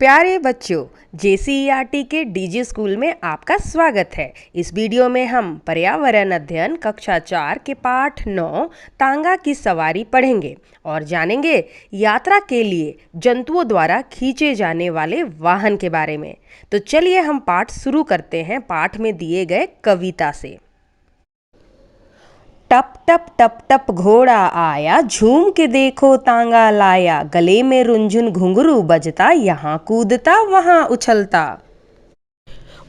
प्यारे बच्चों, जेसीईआरटी के डीजी स्कूल में आपका स्वागत है। इस वीडियो में हम पर्यावरण अध्ययन कक्षा 4 के पाठ 9 तांगा की सवारी पढ़ेंगे और जानेंगे यात्रा के लिए जंतुओं द्वारा खींचे जाने वाले वाहन के बारे में। तो चलिए हम पाठ शुरू करते हैं पाठ में दिए गए कविता से। टप टप टप टप घोड़ा आया, झूम के देखो तांगा लाया, गले में रुंझुन घुंघरू बजता, यहाँ कूदता वहाँ उछलता।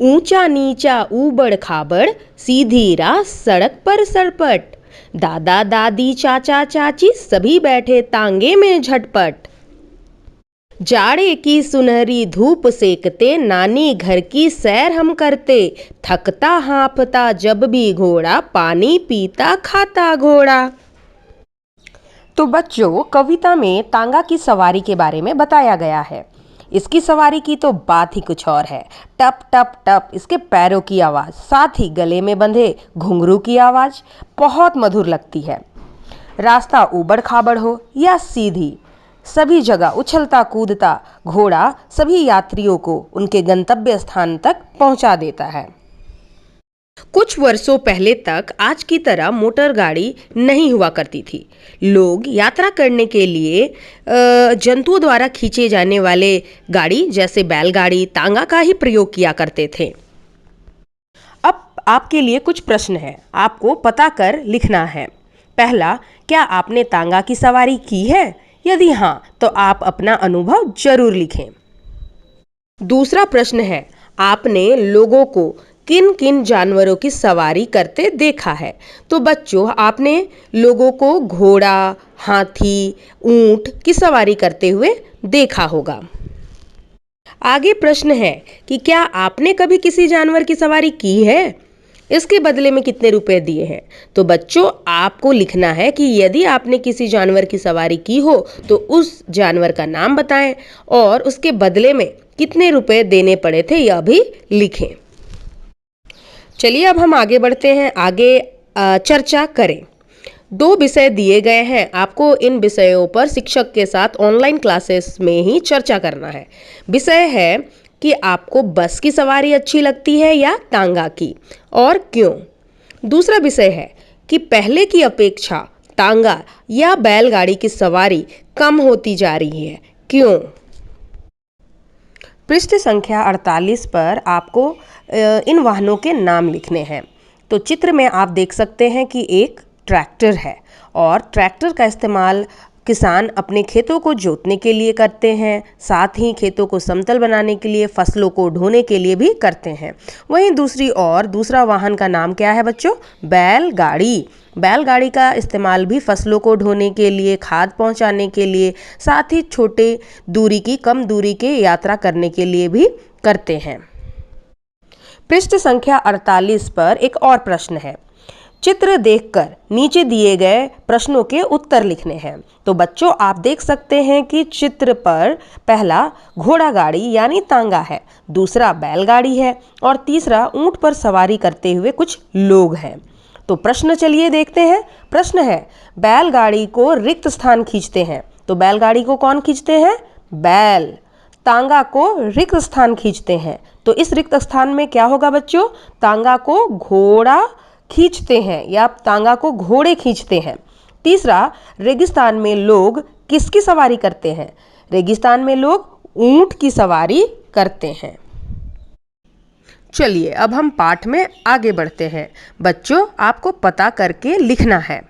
ऊंचा नीचा ऊबड़ खाबड़, सीधी राह सड़क पर सरपट, दादा दादी चाचा चाची सभी बैठे तांगे में झटपट। जाड़े की सुनहरी धूप सेकते, नानी घर की सैर हम करते, थकता हाँफता जब भी घोड़ा, पानी पीता खाता घोड़ा। तो बच्चों, कविता में तांगा की सवारी के बारे में बताया गया है। इसकी सवारी की तो बात ही कुछ और है। टप टप टप इसके पैरों की आवाज़, साथ ही गले में बंधे घुंघरू की आवाज़ बहुत मधुर लगती है। रास्ता ऊबड़ खाबड़ हो या सीधी, सभी जगह उछलता कूदता घोड़ा सभी यात्रियों को उनके गंतव्य स्थान तक पहुंचा देता है। कुछ वर्षों पहले तक आज की तरह मोटर गाड़ी नहीं हुआ करती थी। लोग यात्रा करने के लिए जंतुओं द्वारा खींचे जाने वाले गाड़ी जैसे बैलगाड़ी, तांगा का ही प्रयोग किया करते थे। अब आपके लिए कुछ प्रश्न हैं, आपको पता कर लिखना है। पहला, क्या आपने तांगा की सवारी की है? यदि हाँ, तो आप अपना अनुभव जरूर लिखें। दूसरा प्रश्न है, आपने लोगों को किन किन जानवरों की सवारी करते देखा है? तो बच्चों, आपने लोगों को घोड़ा, हाथी, ऊंट की सवारी करते हुए देखा होगा। आगे प्रश्न है कि क्या आपने कभी किसी जानवर की सवारी की है? इसके बदले में कितने रुपए दिए हैं? तो बच्चों, आपको लिखना है कि यदि आपने किसी जानवर की सवारी की हो तो उस जानवर का नाम बताएं और उसके बदले में कितने रुपए देने पड़े थे यह भी लिखें। चलिए अब हम आगे बढ़ते हैं, आगे चर्चा करें। 2 विषय दिए गए हैं, आपको इन विषयों पर शिक्षक के साथ ऑनलाइन क्लासेस में ही चर्चा करना है। विषय है कि आपको बस की सवारी अच्छी लगती है या तांगा की, और क्यों। दूसरा विषय है कि पहले की अपेक्षा तांगा या बैलगाड़ी की सवारी कम होती जा रही है, क्यों। पृष्ठ संख्या 48 पर आपको इन वाहनों के नाम लिखने हैं। तो चित्र में आप देख सकते हैं कि एक ट्रैक्टर है और ट्रैक्टर का इस्तेमाल किसान अपने खेतों को जोतने के लिए करते हैं, साथ ही खेतों को समतल बनाने के लिए, फसलों को ढोने के लिए भी करते हैं। वहीं दूसरा वाहन का नाम क्या है बच्चों? बैलगाड़ी। बैलगाड़ी का इस्तेमाल भी फसलों को ढोने के लिए, खाद पहुंचाने के लिए, साथ ही कम दूरी के यात्रा करने के लिए भी करते हैं। पृष्ठ संख्या 48 पर एक और प्रश्न है। चित्र देखकर नीचे दिए गए प्रश्नों के उत्तर लिखने हैं। तो बच्चों, आप देख सकते हैं कि चित्र पर पहला घोड़ा गाड़ी यानी तांगा है, दूसरा बैलगाड़ी है और तीसरा ऊंट पर सवारी करते हुए कुछ लोग हैं। तो प्रश्न चलिए देखते हैं। प्रश्न है, बैलगाड़ी को रिक्त स्थान खींचते हैं। तो बैलगाड़ी को कौन खींचते हैं? बैल। तांगा को रिक्त स्थान खींचते हैं। तो इस रिक्त स्थान में क्या होगा बच्चों? तांगा को घोड़ा खींचते हैं या तांगा को घोड़े खींचते हैं। तीसरा, रेगिस्तान में लोग किसकी सवारी करते हैं? रेगिस्तान में लोग ऊंट की सवारी करते हैं। चलिए अब हम पाठ में आगे बढ़ते हैं। बच्चों, आपको पता करके लिखना है।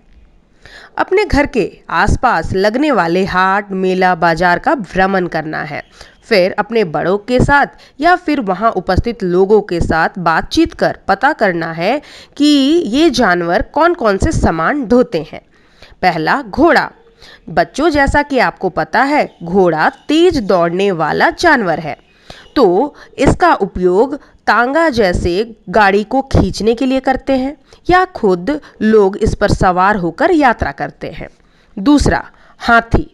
अपने घर के आसपास लगने वाले हाट, मेला, बाजार का भ्रमण करना है। फिर अपने बड़ों के साथ या फिर वहाँ उपस्थित लोगों के साथ बातचीत कर पता करना है कि ये जानवर कौन कौन से सामान ढोते हैं। पहला, घोड़ा। बच्चों, जैसा कि आपको पता है, घोड़ा तेज दौड़ने वाला जानवर है, तो इसका उपयोग तांगा जैसे गाड़ी को खींचने के लिए करते हैं या खुद लोग इस पर सवार होकर यात्रा करते हैं। दूसरा, हाथी।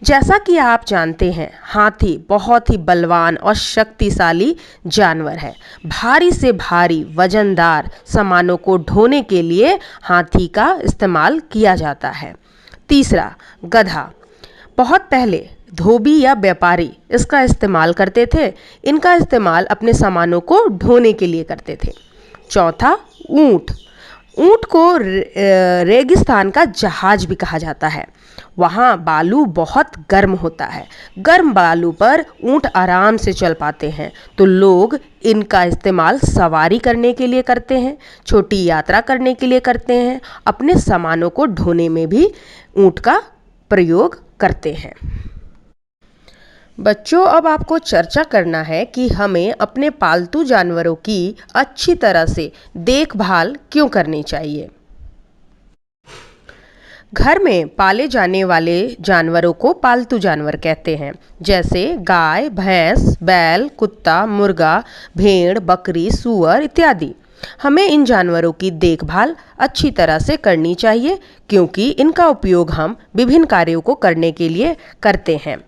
जैसा कि आप जानते हैं, हाथी बहुत ही बलवान और शक्तिशाली जानवर है। भारी से भारी वजनदार सामानों को ढोने के लिए हाथी का इस्तेमाल किया जाता है। तीसरा, गधा। बहुत पहले धोबी या व्यापारी इसका इस्तेमाल करते थे। इनका इस्तेमाल अपने सामानों को ढोने के लिए करते थे। चौथा, ऊँट। ऊँट को रेगिस्तान का जहाज भी कहा जाता है। वहाँ बालू बहुत गर्म होता है। गर्म बालू पर ऊँट आराम से चल पाते हैं, तो लोग इनका इस्तेमाल सवारी करने के लिए करते हैं, छोटी यात्रा करने के लिए करते हैं, अपने सामानों को ढोने में भी ऊँट का प्रयोग करते हैं। बच्चों, अब आपको चर्चा करना है कि हमें अपने पालतू जानवरों की अच्छी तरह से देखभाल क्यों करनी चाहिए। घर में पाले जाने वाले जानवरों को पालतू जानवर कहते हैं, जैसे गाय, भैंस, बैल, कुत्ता, मुर्गा, भेड़, बकरी, सूअर इत्यादि। हमें इन जानवरों की देखभाल अच्छी तरह से करनी चाहिए, क्योंकि इनका उपयोग हम विभिन्न कार्यों को करने के लिए करते हैं।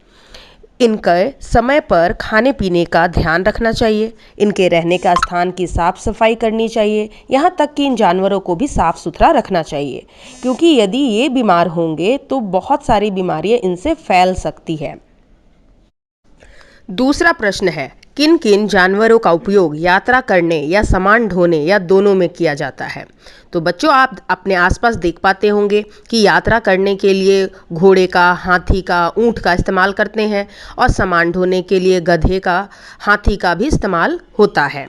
इनके समय पर खाने पीने का ध्यान रखना चाहिए, इनके रहने का स्थान की साफ सफाई करनी चाहिए, यहाँ तक कि इन जानवरों को भी साफ सुथरा रखना चाहिए, क्योंकि यदि ये बीमार होंगे तो बहुत सारी बीमारियाँ इनसे फैल सकती है। दूसरा प्रश्न है, किन किन जानवरों का उपयोग यात्रा करने या सामान ढोने या दोनों में किया जाता है। तो बच्चों, आप अपने आसपास देख पाते होंगे कि यात्रा करने के लिए घोड़े का, हाथी का, ऊंट का इस्तेमाल करते हैं, और सामान ढोने के लिए गधे का, हाथी का भी इस्तेमाल होता है।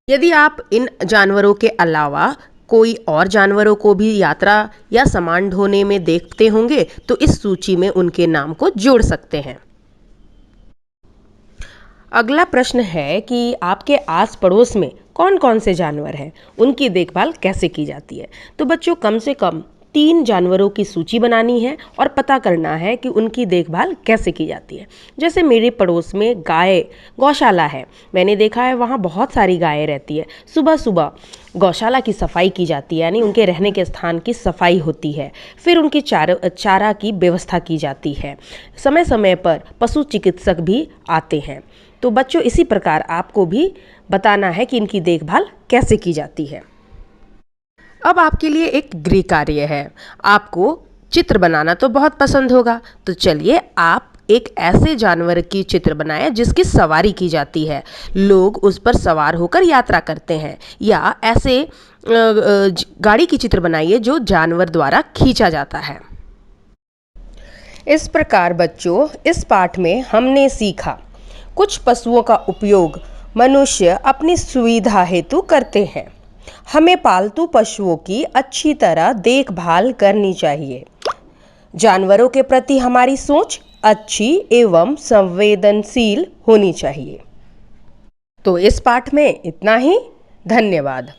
यदि आप इन जानवरों के अलावा कोई और जानवरों को भी यात्रा या सामान ढोने में देखते होंगे तो इस सूची में उनके नाम को जोड़ सकते हैं। अगला प्रश्न है कि आपके आस पड़ोस में कौन कौन से जानवर हैं, उनकी देखभाल कैसे की जाती है। तो बच्चों, कम से कम 3 जानवरों की सूची बनानी है और पता करना है कि उनकी देखभाल कैसे की जाती है। जैसे मेरे पड़ोस में गौशाला है, मैंने देखा है वहाँ बहुत सारी गायें रहती है। सुबह सुबह गौशाला की सफाई की जाती है, यानी उनके रहने के स्थान की सफाई होती है। फिर उनके चारा की व्यवस्था की जाती है। समय समय पर पशु चिकित्सक भी आते हैं। तो बच्चों, इसी प्रकार आपको भी बताना है कि इनकी देखभाल कैसे की जाती है। अब आपके लिए एक गृह कार्य है। आपको चित्र बनाना तो बहुत पसंद होगा, तो चलिए आप एक ऐसे जानवर की चित्र बनाएं जिसकी सवारी की जाती है, लोग उस पर सवार होकर यात्रा करते हैं, या ऐसे गाड़ी की चित्र बनाइए जो जानवर द्वारा खींचा जाता है। इस प्रकार बच्चों, इस पाठ में हमने सीखा, कुछ पशुओं का उपयोग मनुष्य अपनी सुविधा हेतु करते हैं। हमें पालतू पशुओं की अच्छी तरह देखभाल करनी चाहिए। जानवरों के प्रति हमारी सोच अच्छी एवं संवेदनशील होनी चाहिए। तो इस पाठ में इतना ही। धन्यवाद।